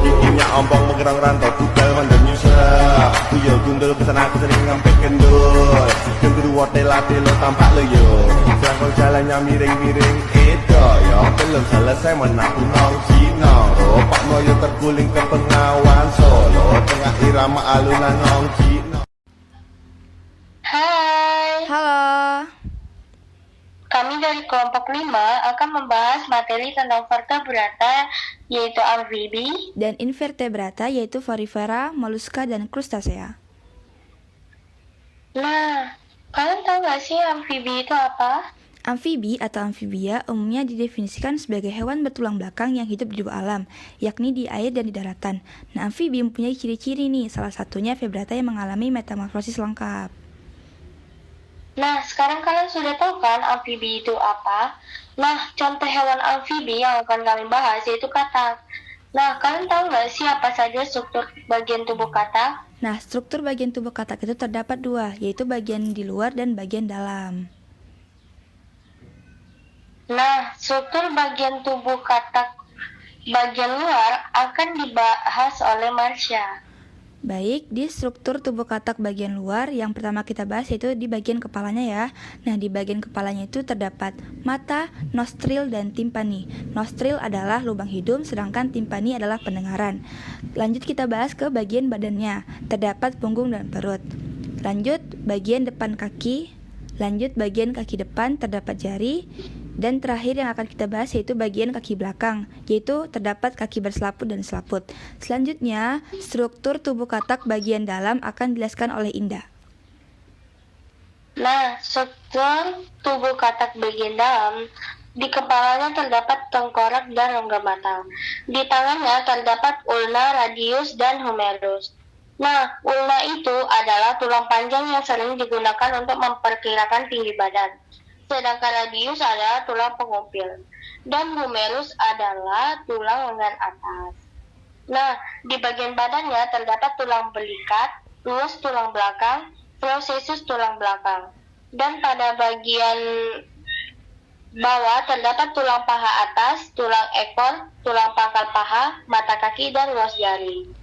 Giginya ompong menggerang rantau tugal mandang nyusah. Kuyo gundul pesan aku sering ngampe kendul. Gendru tela-telo tampak lo yo. Selangkau jalannya miring-miring itu yo. Belum selesai menaku nong Cino. Pak moyo terguling ke Bengawan Solo. Tengah irama alunan nong Cino. Hai, Halo, kami dari kelompok 5 akan membahas materi tentang vertebrata, yaitu amfibi. dan invertebrata yaitu Porifera, Mollusca, dan Crustacea. Nah, kalian tahu gak sih amfibi itu apa? Amfibi atau amfibia umumnya didefinisikan sebagai hewan bertulang belakang yang hidup di dua alam, yakni di air dan di daratan. Nah, amfibi mempunyai ciri-ciri nih, salah satunya vertebrata yang mengalami metamorfosis lengkap. Nah, sekarang kalian sudah tahu kan amfibi itu apa? Nah, contoh hewan amfibi yang akan kami bahas yaitu katak. Nah, kalian tahu gak sih apa saja struktur bagian tubuh katak? Nah, struktur bagian tubuh katak itu terdapat dua, yaitu bagian di luar dan bagian dalam. Nah, struktur bagian tubuh katak bagian luar akan dibahas oleh Marsha. Baik, di struktur tubuh katak bagian luar, yang pertama kita bahas yaitu di bagian kepalanya ya. Nah, di bagian kepalanya itu terdapat mata, nostril, dan timpani. Nostril adalah lubang hidung, sedangkan timpani adalah pendengaran. Lanjut kita bahas ke bagian badannya. Terdapat punggung dan perut. Lanjut, bagian depan kaki. Lanjut, bagian kaki depan terdapat jari. Dan terakhir yang akan kita bahas yaitu bagian kaki belakang, yaitu terdapat kaki berselaput dan selaput. Selanjutnya, struktur tubuh katak bagian dalam akan dijelaskan oleh Indah. Nah, struktur tubuh katak bagian dalam, di kepalanya terdapat tengkorak dan rongga mata. Di tangannya terdapat ulna, radius, dan humerus. Nah, ulna itu adalah tulang panjang yang sering digunakan untuk memperkirakan tinggi badan. Sedangkan radius adalah tulang pengumpil. Dan humerus adalah tulang lengan atas. Nah, di bagian badannya terdapat tulang belikat, ruas tulang belakang, processus tulang belakang. Dan pada bagian bawah terdapat tulang paha atas, tulang ekor, tulang pangkal paha, mata kaki, dan ruas jari.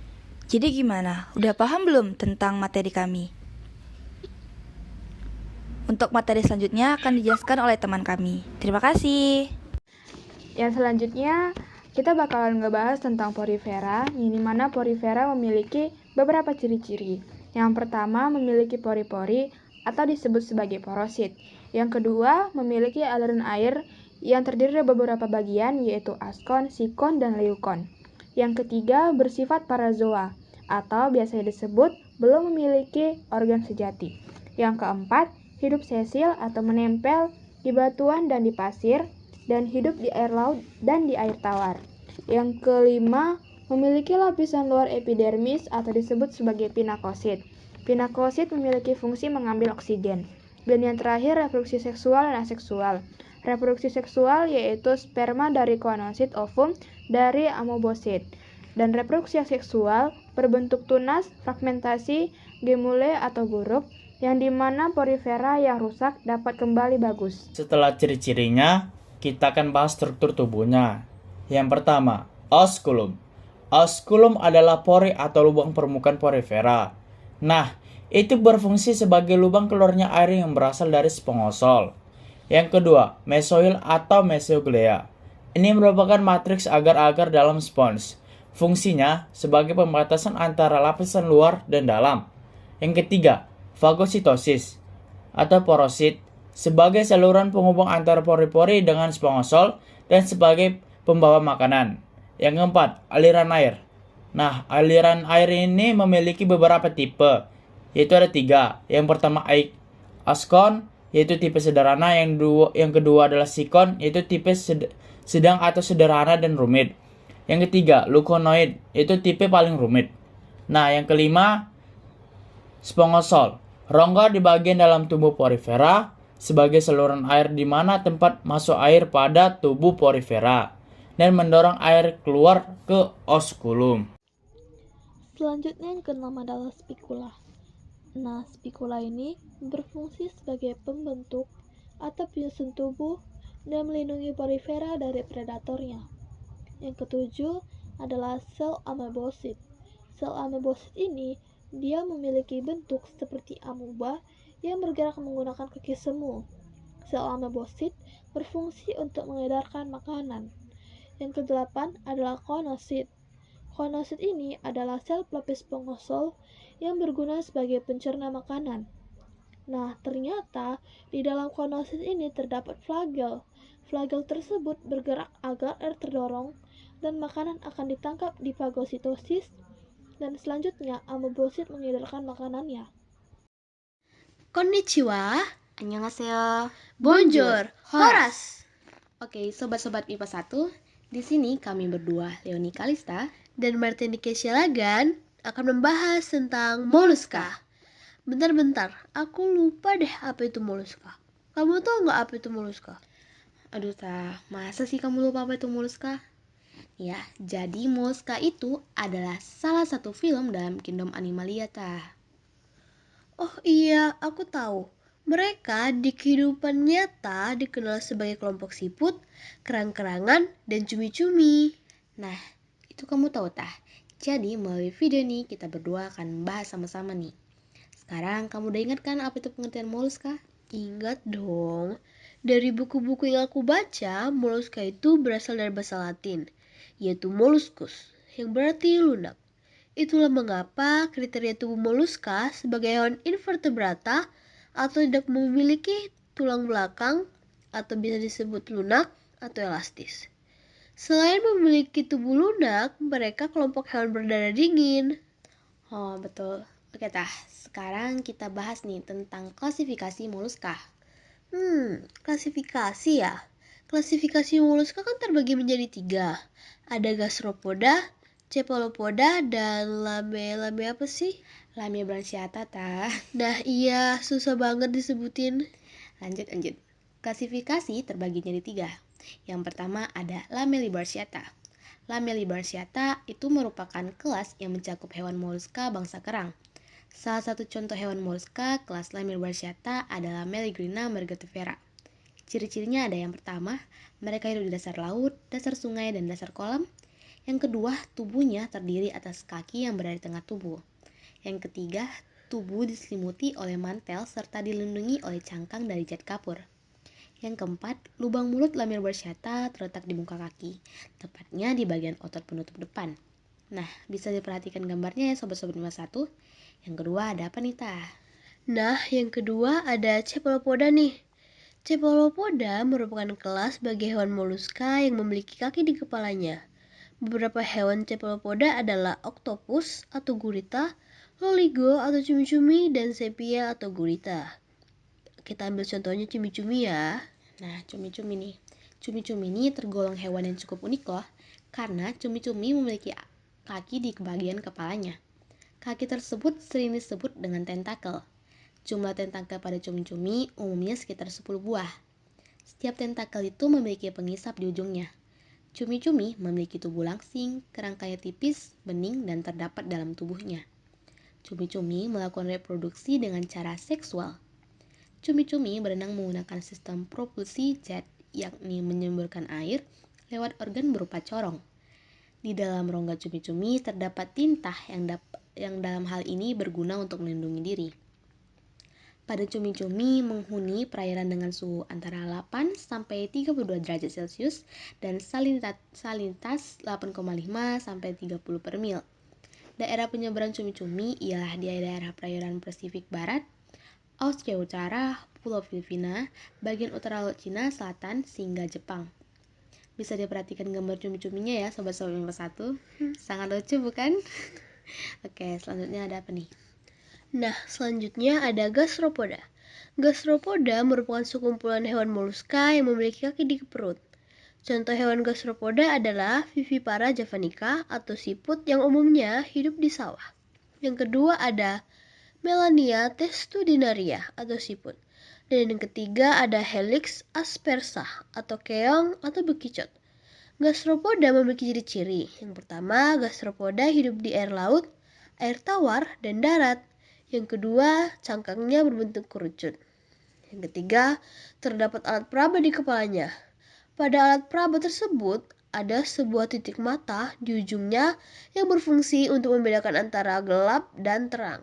Jadi gimana? Udah paham belum tentang materi kami? Untuk materi selanjutnya akan dijelaskan oleh teman kami. Terima kasih. Yang selanjutnya, kita bakalan ngebahas tentang porifera, yang dimana porifera memiliki beberapa ciri-ciri. Yang pertama, memiliki pori-pori atau disebut sebagai porosit. Yang kedua, memiliki aliran air yang terdiri dari beberapa bagian, yaitu askon, sikon, dan leukon. Yang ketiga, bersifat parazoa, atau biasanya disebut belum memiliki organ sejati. Yang keempat, hidup sesil atau menempel di batuan dan di pasir, dan hidup di air laut dan di air tawar. Yang kelima, memiliki lapisan luar epidermis atau disebut sebagai pinakosit. Pinakosit memiliki fungsi mengambil oksigen. Dan yang terakhir, reproduksi seksual dan aseksual. Reproduksi seksual yaitu sperma dari koanosit, ovum dari amoebosit. Dan reproduksi seksual berbentuk tunas, fragmentasi, gemule atau buruk, yang dimana porifera yang rusak dapat kembali bagus. Setelah ciri-cirinya, kita akan bahas struktur tubuhnya. Yang pertama, osculum. Osculum adalah pori atau lubang permukaan porifera. Nah, itu berfungsi sebagai lubang keluarnya air yang berasal dari spongosol. Yang kedua, mesoil atau mesoglea. Ini merupakan matriks agar-agar dalam spons. Fungsinya sebagai pembatasan antara lapisan luar dan dalam. Yang ketiga, fagositosis atau porosit sebagai saluran penghubung antara pori-pori dengan spongosol dan sebagai pembawa makanan. Yang keempat, aliran air. Nah, aliran air ini memiliki beberapa tipe, yaitu ada 3. Yang pertama askon, yaitu tipe sederhana. Yang kedua adalah sikon, yaitu tipe sedang atau sederhana dan rumit. Yang ketiga, leukonoid, yaitu tipe paling rumit. Nah, yang kelima, spongosol. Rongga di bagian dalam tubuh porifera sebagai saluran air di mana tempat masuk air pada tubuh porifera dan mendorong air keluar ke osculum. Selanjutnya yang keenam adalah spikula. Nah, spikula ini berfungsi sebagai pembentuk atau penyusun tubuh dan melindungi porifera dari predatornya. Yang ketujuh adalah sel amebosit. Sel amebosit ini dia memiliki bentuk seperti amuba yang bergerak menggunakan kaki semu. Sel amebosit berfungsi untuk mengedarkan makanan. Yang kedelapan adalah konosit. Konosit ini adalah sel pelapis pengosol yang berguna sebagai pencerna makanan. Nah, ternyata di dalam konosit ini terdapat flagel. Flagel tersebut bergerak agar air terdorong dan makanan akan ditangkap di fagositosis dan selanjutnya amebosit mengedarkan makanannya. Konnichiwa, Annyeonghaseyo. bonjour, horas. Oke, sobat-sobat IPA 1, di sini kami berdua, Leonie Kalista. Dan Martin Lagan akan membahas tentang moluska. Bentar, aku lupa deh apa itu moluska. Kamu tahu nggak apa itu moluska? Aduh, masa sih kamu lupa apa itu moluska? Ya, jadi moluska itu adalah salah satu film dalam Kingdom Animalia, Oh iya, aku tahu. Mereka di kehidupan nyata dikenal sebagai kelompok siput, kerang-kerangan, dan cumi-cumi. Nah, itu kamu tahu, Jadi, melalui video ini kita berdua akan bahas sama-sama nih. Sekarang kamu udah ingat kan apa itu pengertian moluska? Ingat dong. Dari buku-buku yang aku baca, moluska itu berasal dari bahasa Latin, yaitu molluscus, yang berarti lunak. Itulah mengapa kriteria tubuh moluska sebagai hewan invertebrata atau tidak memiliki tulang belakang atau bisa disebut lunak atau elastis. Selain memiliki tubuh lunak, mereka kelompok hewan berdarah dingin. Oh, betul. Oke, sekarang kita bahas nih tentang klasifikasi moluska. Klasifikasi ya. Klasifikasi moluska kan terbagi menjadi 3. Ada gastropoda, cephalopoda, dan lame apa sih? Lamia-branchiata, Nah iya, susah banget disebutin. Lanjut. Klasifikasi terbagi jadi 3. Yang pertama ada Lamellibranchiata. Lamellibranchiata itu merupakan kelas yang mencakup hewan moluska bangsa kerang. Salah satu contoh hewan moluska kelas Lamellibranchiata adalah Melegrina mergatifera. Ciri-cirinya ada yang pertama, mereka hidup di dasar laut, dasar sungai, dan dasar kolam. Yang kedua, tubuhnya terdiri atas kaki yang berada di tengah tubuh. Yang ketiga, tubuh diselimuti oleh mantel serta dilindungi oleh cangkang dari zat kapur. Yang keempat, lubang mulut Lamellibranchiata terletak di muka kaki, tepatnya di bagian otot penutup depan. Nah, bisa diperhatikan gambarnya ya sobat-sobat 51. Yang kedua ada apa nih, Nah, yang kedua ada cephalopoda nih. Cephalopoda merupakan kelas bagi hewan moluska yang memiliki kaki di kepalanya. Beberapa hewan cephalopoda adalah oktopus atau gurita, loligo atau cumi-cumi, dan sepia atau gurita. Kita ambil contohnya cumi-cumi ya. Nah, cumi-cumi nih. Cumi-cumi ini tergolong hewan yang cukup unik loh, karena cumi-cumi memiliki kaki di bagian kepalanya. Kaki tersebut sering disebut dengan tentakel. Jumlah tentakel pada cumi-cumi umumnya sekitar 10 buah. Setiap tentakel itu memiliki pengisap di ujungnya. Cumi-cumi memiliki tubuh langsing, kerangkanya tipis, bening, dan terdapat dalam tubuhnya. Cumi-cumi melakukan reproduksi dengan cara seksual. Cumi-cumi berenang menggunakan sistem propulsi jet, yakni menyemburkan air lewat organ berupa corong. Di dalam rongga cumi-cumi terdapat tinta yang dalam hal ini berguna untuk melindungi diri. Pada cumi-cumi menghuni perairan dengan suhu antara 8 sampai 32 derajat Celcius dan salinitas 8,5 sampai 30 per mil. Daerah penyebaran cumi-cumi ialah di daerah perairan Pasifik Barat, Australia Utara, Pulau Filipina, bagian utara Laut Cina Selatan, hingga Jepang. Bisa diperhatikan gambar cumi-cuminya ya sobat-sobat 51. Sangat lucu bukan? Oke, selanjutnya ada apa nih? Nah, selanjutnya ada gastropoda. Gastropoda merupakan sekumpulan hewan moluska yang memiliki kaki di perut. Contoh hewan gastropoda adalah Vivipara javanica atau siput yang umumnya hidup di sawah. Yang kedua ada Melania testudinaria atau siput. Dan yang ketiga ada Helix aspersa atau keong atau bekicot. Gastropoda memiliki ciri-ciri. Yang pertama, gastropoda hidup di air laut, air tawar, dan darat. Yang kedua, cangkangnya berbentuk kerucut. Yang ketiga, terdapat alat peraba di kepalanya. Pada alat peraba tersebut, ada sebuah titik mata di ujungnya yang berfungsi untuk membedakan antara gelap dan terang.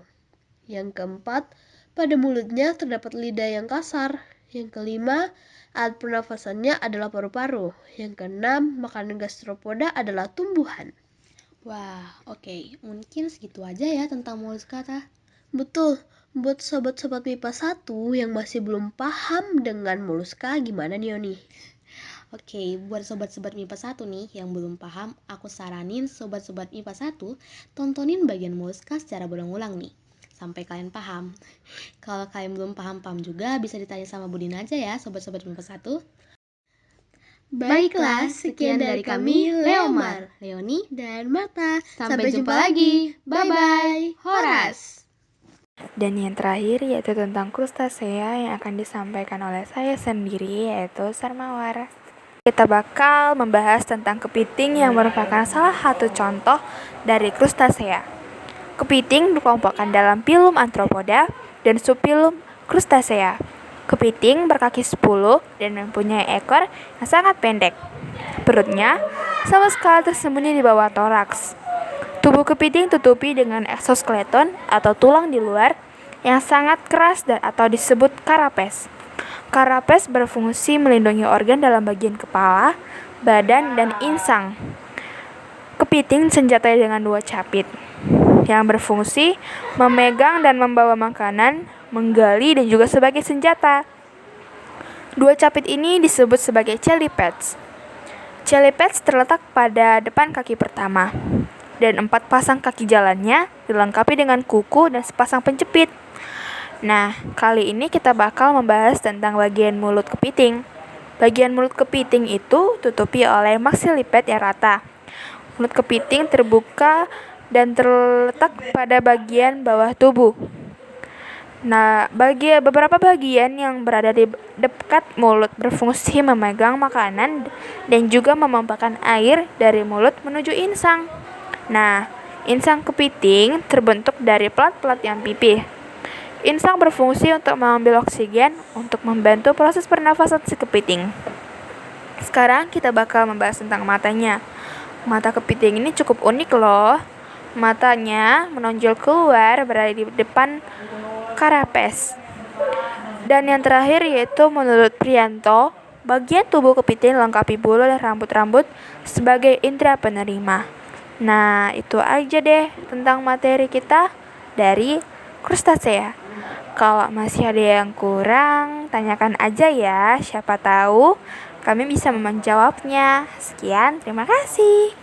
Yang keempat, pada mulutnya terdapat lidah yang kasar. Yang kelima, alat pernafasannya adalah paru-paru. Yang keenam, makanan gastropoda adalah tumbuhan. Wah, oke. Mungkin segitu aja ya tentang moluska. Betul, buat sobat-sobat MIPA 1 yang masih belum paham dengan moluska, gimana nih Yoni? Oke, buat sobat-sobat MIPA 1 nih yang belum paham, aku saranin sobat-sobat MIPA 1 tontonin bagian moluska secara berulang-ulang nih, sampai kalian paham. Kalau kalian belum paham-paham juga, bisa ditanya sama Budin aja ya, sobat-sobat MIPA 1. Baiklah, sekian dari kami, Leomar, Leoni, dan Marta. Sampai jumpa lagi. Bye-bye. Horas. Dan yang terakhir yaitu tentang krustasea yang akan disampaikan oleh saya sendiri, yaitu Sarmawar. Kita bakal membahas tentang kepiting yang merupakan salah satu contoh dari krustasea. Kepiting dikelompokkan dalam filum Arthropoda dan subfilum Crustacea. Kepiting berkaki 10 dan mempunyai ekor yang sangat pendek. Perutnya sama sekali tersembunyi di bawah toraks. Tubuh kepiting tutupi dengan exoskeleton atau tulang di luar yang sangat keras dan atau disebut karapes. Karapes berfungsi melindungi organ dalam bagian kepala, badan, dan insang. Kepiting senjatai dengan 2 capit yang berfungsi memegang dan membawa makanan, menggali, dan juga sebagai senjata. 2 capit ini disebut sebagai chelipeds. Chelipeds terletak pada depan kaki pertama, dan 4 pasang kaki jalannya dilengkapi dengan kuku dan sepasang penjepit. Nah, kali ini kita bakal membahas tentang bagian mulut kepiting. Bagian mulut kepiting itu tutupi oleh maksiliped yang rata. Mulut kepiting terbuka dan terletak pada bagian bawah tubuh. Nah, beberapa bagian yang berada di dekat mulut berfungsi memegang makanan dan juga memompakan air dari mulut menuju insang. Nah, insang kepiting terbentuk dari pelat-pelat yang pipih. Insang berfungsi untuk mengambil oksigen untuk membantu proses pernafasan si kepiting. Sekarang kita bakal membahas tentang matanya. Mata kepiting ini cukup unik loh. Matanya menonjol keluar berada di depan karapes. Dan yang terakhir yaitu menurut Prianto, bagian tubuh kepiting lengkapi bulu dan rambut-rambut sebagai indera penerima. Nah, itu aja deh tentang materi kita dari Crustacea. Kalau masih ada yang kurang, tanyakan aja ya. Siapa tahu kami bisa menjawabnya. Sekian, terima kasih.